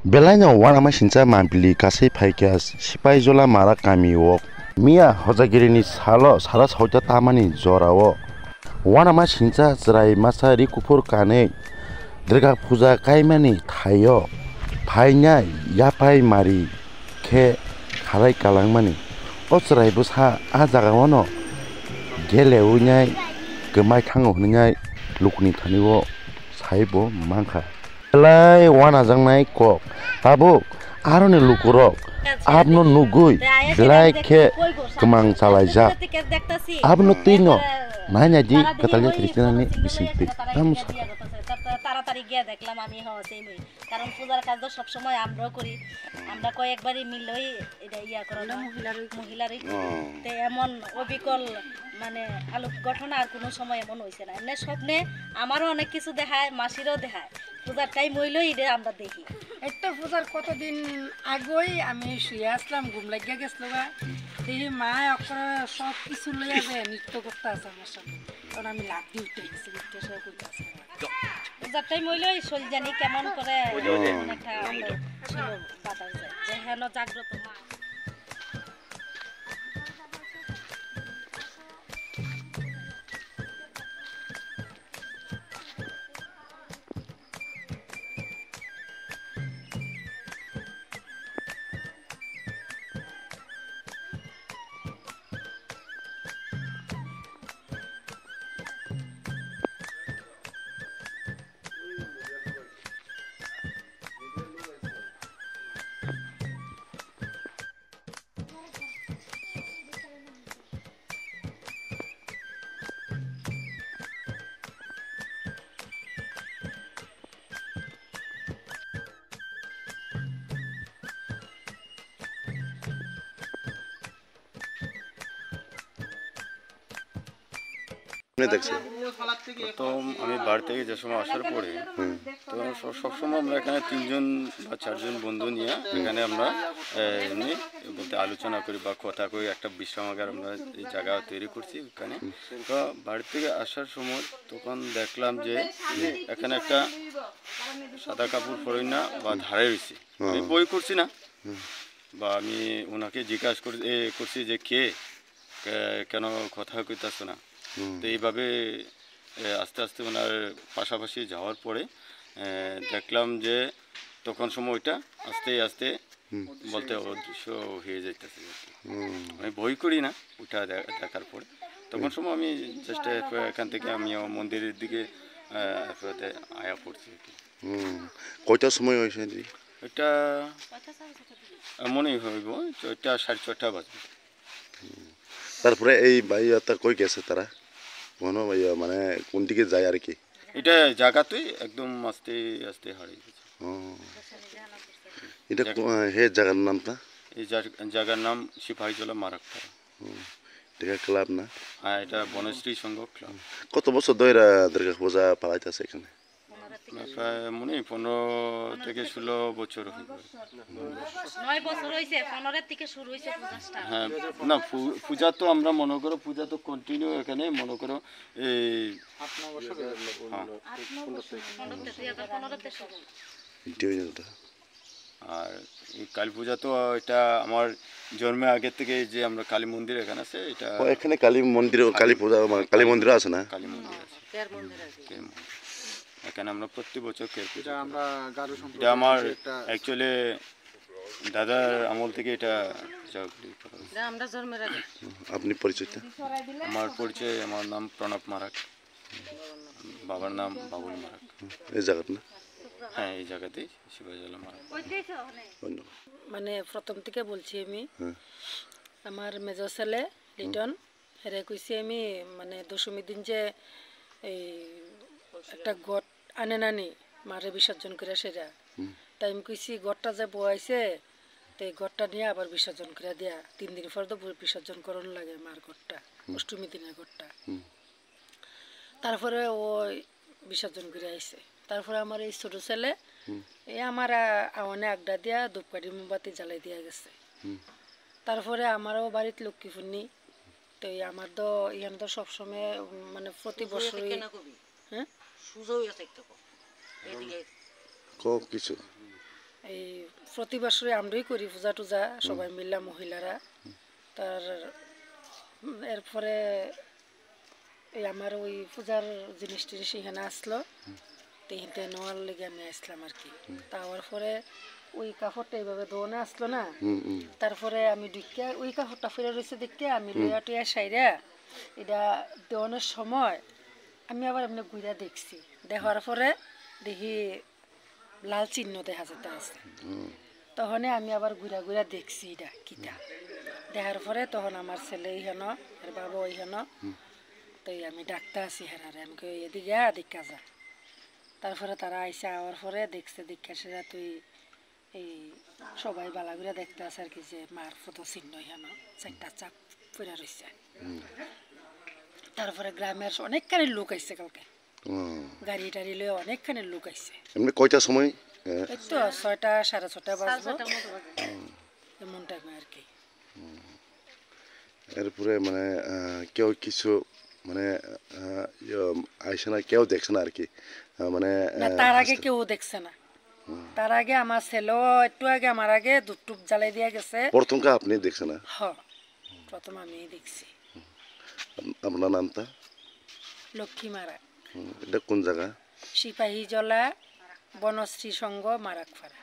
Belanya wana masincha mambili kasai phaikya sepahijala marak kamio mia hojagirini sara sauta tamani jorao wana masincha jrai masari kufur kane Durga puja kaimani thayo phaina yaphai mari khe khalai kalangmani o jrai busa a jagawano geleunyai gmai thango hningai lukni thaniwo saibo mangkha Lai wana jangnai kok tabuk aroni lukurok abno nugui lai khe kemang salaijak abno tino nanya di katalya Kristinani bisinti tamusa তাড়াতাড়ি গিয়ে দেখলাম আমি সেই নই কারণ পূজার কাজ তো সব সময় আমরাও করি আমরা কয়েকবারই মিলই এটা ইয়া করো না মহিলারই তে এমন অবিকল মানে আলোক ঘটনা আর কোনো সময় এমন হইছে না এমনি স্বপ্নে আমারও অনেক কিছু দেখায় মাসিরও দেখায় পূজার টাইম হইলেই এটা আমরা দেখি একটা পূজার কতদিন আগেই আমি শুয়ে আসলাম ঘুম লাগিয়া গেছিল দেখি মা অক্ষর সব কিছু লইয়া যায় নৃত্য করতে আছে আমার সামনে তখন আমি লাভ দিয়ে উঠে গেছি উঠে সে করতে আসে পূজার টাইম হইলেই শরীর জানি কেমন করে একটা ছিল বাতাস যায় যে হেন জাগ্রত মা প্রথম আমি বাড়ি থেকে যে সময় আসার পরে তো সবসময় আমরা এখানে 3জন বা 4জন বন্ধু নিয়ে এখানে আমরা এমনি বলতে আলোচনা করি বা কথা কই একটা বিশ্রামাগার আমরা এই জায়গা তৈরি করছি ওখানে তো বাড়ি থেকে আসার সময় তখন দেখলাম যে এখানে একটা সাদা কাপড় পরে না বা ধারে রয়েছে আমি বই করছি না বা আমি ওনাকে জিজ্ঞাসা করছি যে কে কেন কথা কইতাছ না তো এইভাবে আস্তে আস্তে ওনার পাশাপাশি যাওয়ার পরে দেখলাম যে তখন সময়টা আস্তে আস্তে বলতে অদৃশ্য হয়ে যাইতেছে আমি বই করি না ওটা দেখার পরে তখন সময় আমি জাস্ট এখান থেকে আমি মন্দিরের দিকে আয়া পড়ছি কয়টার সময় হয়েছে এটা মনেই হইব এটা 6:30 বাজে তারপরে এই ভাইয়াটা কই গেছে তারা মনে ভাইয়া মানে কোন দিকে যায় আর কি এটা জায়গাতেই একদম আস্তে আস্তে হারিয়ে গেছে এটা হে জায়গার নামটা এই জায়গার নাম sepahijala marak এটা ক্লাব না হ্যাঁ এটা বনশ্রী সংঘ ক্লাব কত বছর ধরে দুর্গা পূজা পালাইতেছে এখানে প্রায় মনে 15 থেকে 16 বছর হয়ে গেল 9 বছর হইছে 15 থেকে শুরু হইছে পূজাটা হ্যাঁ না পূজা তো আমরা মনে করো পূজা তো কন্টিনিউ এখানে মনে করো এই 8-9 বছর আর এই কালী পূজা তো এটা আমার জন্মের আগে থেকে যে আমরা কালী মন্দির এখানে আছে এটা এখানে কালী মন্দির কালী পূজা কালী মন্দির আছে না কালী মন্দির আছে এখানে আমরা প্রতি বছর এটা আমরা গারো সম্প্রদায় এটা আমার অ্যাকচুয়ালি দাদার আমল থেকে এটা আমরা জন্মের আগে আপনি পরিচয়টা আমার পরিচয় আমার নাম প্রণব মারাক বাবার নাম বাবুল মারাক এই জায়গাটা না হ্যাঁ এই জায়গাতেই sepahijala marak মানে প্রথম থেকে বলছি আমি আমার মেজো ছেলে লিটন হেরে কইছি আমি মানে দশমী দিন যে এই একটা গট আনে নানি মারে বিসর্জন করে সেরা তাই আমি কইছি গটটা যে বয়াইছে তো এই গটটা নিয়ে আবার বিসর্জন করে দিয়া 3 দিন পর তো বিসর্জন করণ লাগে মার গটটা অষ্টমী দিনের গটটা তারপরে ও বিসর্জন করে আইছে তারপরে আমার এই ছোট ছেলে এই আমার আওয়ানে আড্ডা দিয়া ধূপকাঠি মোমবাতি জ্বালাই দিয়া গেছে তারপরে আমারও বাড়িতে লক্ষ্মীপুর্ণি তো আমার তো ইয়ান তো সবসময় মানে প্রতি বছরই হ্যাঁ কিছু এই প্রতি বছরে আমরাই করি পূজা টুজা সবাই মিলে মহিলারা তার এরপরে এই আমার ওই পূজার জিনিস টিনিস এখানে আসলো তিনটে নেওয়ার লেগে আমি আসলাম আর কি তাওয়ার পরে ওই কাপড়টা এইভাবে দোনে আসলো না তারপরে আমি ঢুকে ওই কাপড়টা ফিরে রয়েছে দেখে আমি লইয়া টুয়া সাইরা এটা দেওয়ানোর সময় আমি আবার এমনি ঘুরে দেখছি দেখার পরে দেখি লাল চিহ্ন দেখা যেতে আছে তখন আমি আবার ঘুরা ঘুরা দেখছি এটা কিটা দেখার পরে তখন আমার ছেলে ইহানো আর বাবা ওইহানো তো আমি ডাক্তার আছি হেরারে আমি এদিকে দেখা যা তারপরে তারা আইসা আওয়ার পরে দেখছে দেখা সেরা তুই এই সবাই বালাগুড়া দেখতে আছে আর কি যে মার ফটো চিহ্ন ইহানো চারটা চাপ পড়া রয়েছে তারপরে গ্রামের অনেকখানি লোক আইছে কালকে গাড়ি টাড়ি লয়ে অনেকখানি লোক আইছে এমনি কয়টার সময় এই তো 6টা 6:30 বাজলো এমন টাইমে আর কি এরপরে মানে কেউ কিছু মানে আইসে না কেউ দেখছে না আর কি মানে তার আগে কেউ দেখছে না তার আগে আমার ছেলেও একটু আগে আমার আগে দুধ টুপ জ্বালাই দিয়ে গেছে প্রথমটা আপনি দেখছেন না প্রথম আমি দেখছি আপনার নামটা লক্ষ্মী মারাক এটা কোন জায়গা সিপাহীজলা বনশ্রী সংঘ মারাকপাড়া